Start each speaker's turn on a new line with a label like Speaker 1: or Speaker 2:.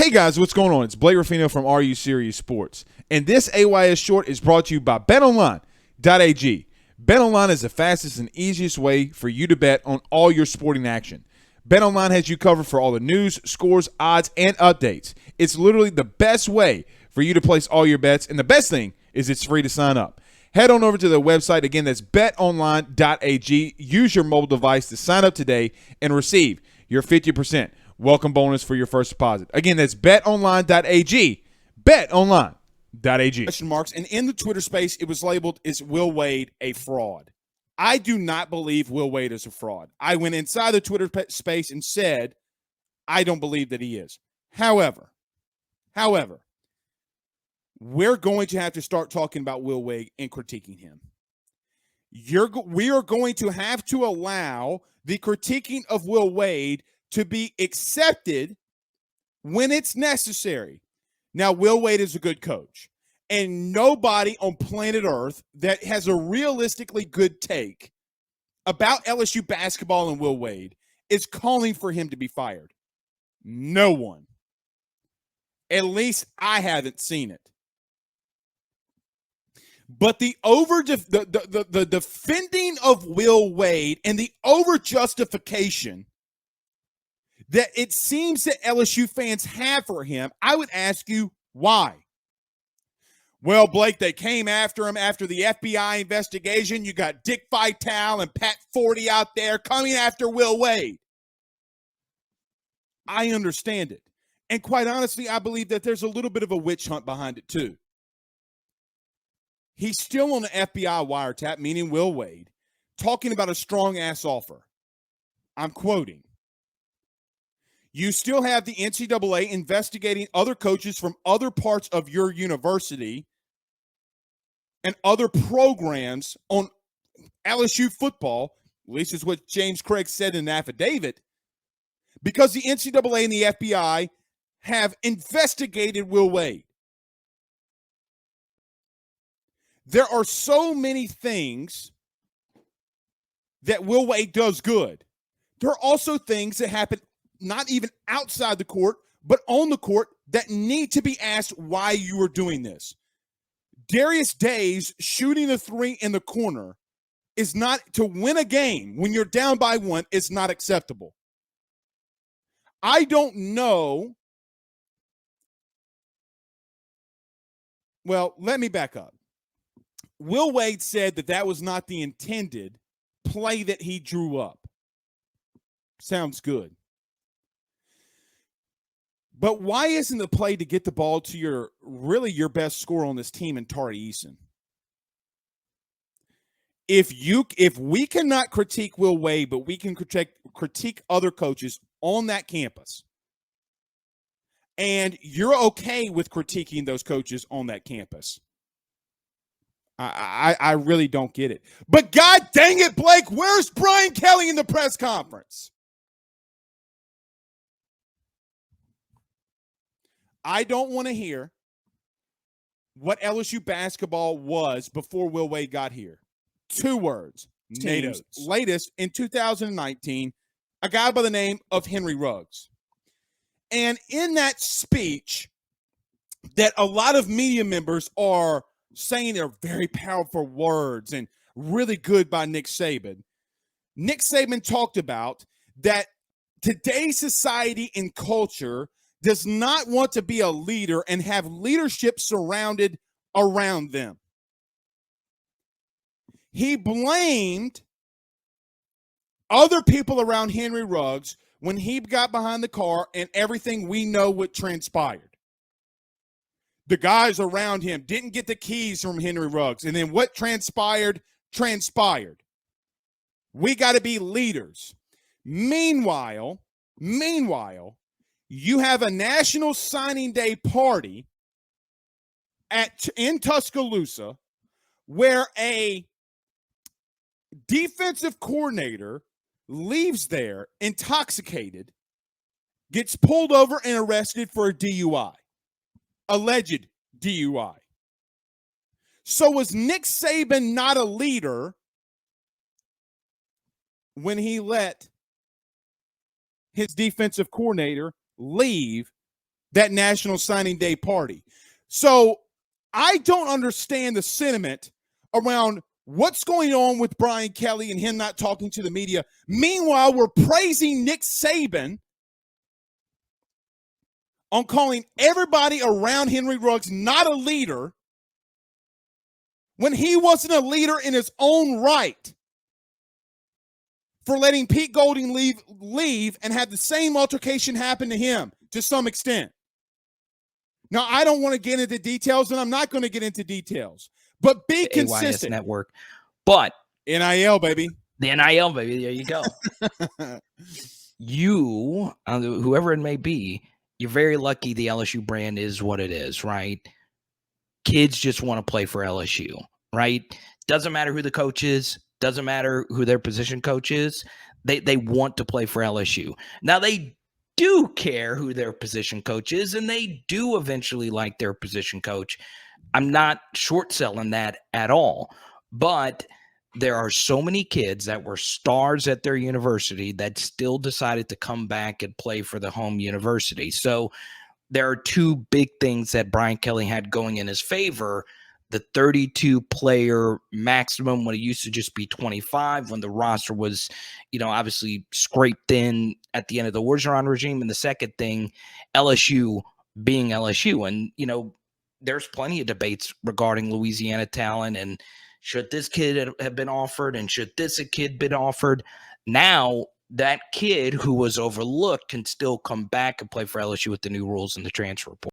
Speaker 1: Hey guys, what's going on? It's Blake Ruffino from Are You Serious Sports. And this AYS short is brought to you by BetOnline.ag. BetOnline is the fastest and easiest way for you to bet on all your sporting action. BetOnline has you covered for all the news, scores, odds, and updates. It's literally the best way for you to place all your bets, and the best thing is it's free to sign up. Head on over to their website. Again, that's betonline.ag. Use your mobile device to sign up today and receive your 50% welcome bonus for your first deposit. Again, that's betonline.ag. Betonline.ag.
Speaker 2: Question marks. And in the Twitter space, it was labeled, is Will Wade a fraud? I do not believe Will Wade is a fraud. I went inside the Twitter space and said, I don't believe that he is. However, we're going to have to start talking about Will Wade and critiquing him. We are going to have to allow the critiquing of Will Wade to be accepted when it's necessary. Now, Will Wade is a good coach, and nobody on planet Earth that has a realistically good take about LSU basketball and Will Wade is calling for him to be fired. No one. At least I haven't seen it. But the defending of Will Wade and the over-justification that it seems that LSU fans have for him, I would ask you, why? Well, Blake, they came after him after the FBI investigation. You got Dick Vitale and Pat Forty out there coming after Will Wade. I understand it. And quite honestly, I believe that there's a little bit of a witch hunt behind it too. He's still on the FBI wiretap, meaning Will Wade, talking about a strong-ass offer. I'm quoting. You still have the NCAA investigating other coaches from other parts of your university and other programs on LSU football, at least is what James Craig said in an affidavit, because the NCAA and the FBI have investigated Will Wade. There are so many things that Will Wade does good. There are also things that happen not even outside the court, but on the court that need to be asked why you are doing this. Darius Days shooting a three in the corner is not, to win a game when you're down by one, is not acceptable. I don't know. Well, let me back up. Will Wade said that that was not the intended play that he drew up. Sounds good. But why isn't the play to get the ball to your best scorer on this team in Tari Eason? If we cannot critique Will Wade, but we can critique other coaches on that campus, and you're okay with critiquing those coaches on that campus, I really don't get it. But God dang it, Blake, where's Brian Kelly in the press conference? I don't want to hear what LSU basketball was before Will Wade got here. 2 words. Names. Latest in 2019, a guy by the name of Henry Ruggs. And in that speech that a lot of media members are saying are very powerful words and really good by Nick Saban, Nick Saban talked about that today's society and culture does not want to be a leader and have leadership surrounded around them. He blamed other people around Henry Ruggs when he got behind the car and everything we know what transpired. The guys around him didn't get the keys from Henry Ruggs. And then what transpired. We got to be leaders. Meanwhile, you have a National Signing Day party in Tuscaloosa where a defensive coordinator leaves there intoxicated, gets pulled over and arrested for a DUI, alleged DUI. So was Nick Saban not a leader when he let his defensive coordinator leave that National Signing Day party. So I don't understand the sentiment around what's going on with Brian Kelly and him not talking to the media. Meanwhile, we're praising Nick Saban on calling everybody around Henry Ruggs not a leader when he wasn't a leader in his own right for letting Pete Golding leave and have the same altercation happen to him to some extent. Now, I don't want to get into details, and I'm not going to get into details, but be consistent.
Speaker 3: AYS network. But
Speaker 2: NIL, baby.
Speaker 3: The NIL, baby. There you go. You, whoever it may be, you're very lucky the LSU brand is what it is, right? Kids just want to play for LSU, right? Doesn't matter who the coach is. Doesn't matter who their position coach is. They want to play for LSU. Now, they do care who their position coach is, and they do eventually like their position coach. I'm not short selling that at all. But there are so many kids that were stars at their university that still decided to come back and play for the home university. So there are two big things that Brian Kelly had going in his favor. The 32-player maximum when it used to just be 25 when the roster was, obviously scraped thin at the end of the Orgeron regime. And the second thing, LSU being LSU. And, there's plenty of debates regarding Louisiana talent and should this kid have been offered and should this kid been offered. Now that kid who was overlooked can still come back and play for LSU with the new rules in the transfer portal.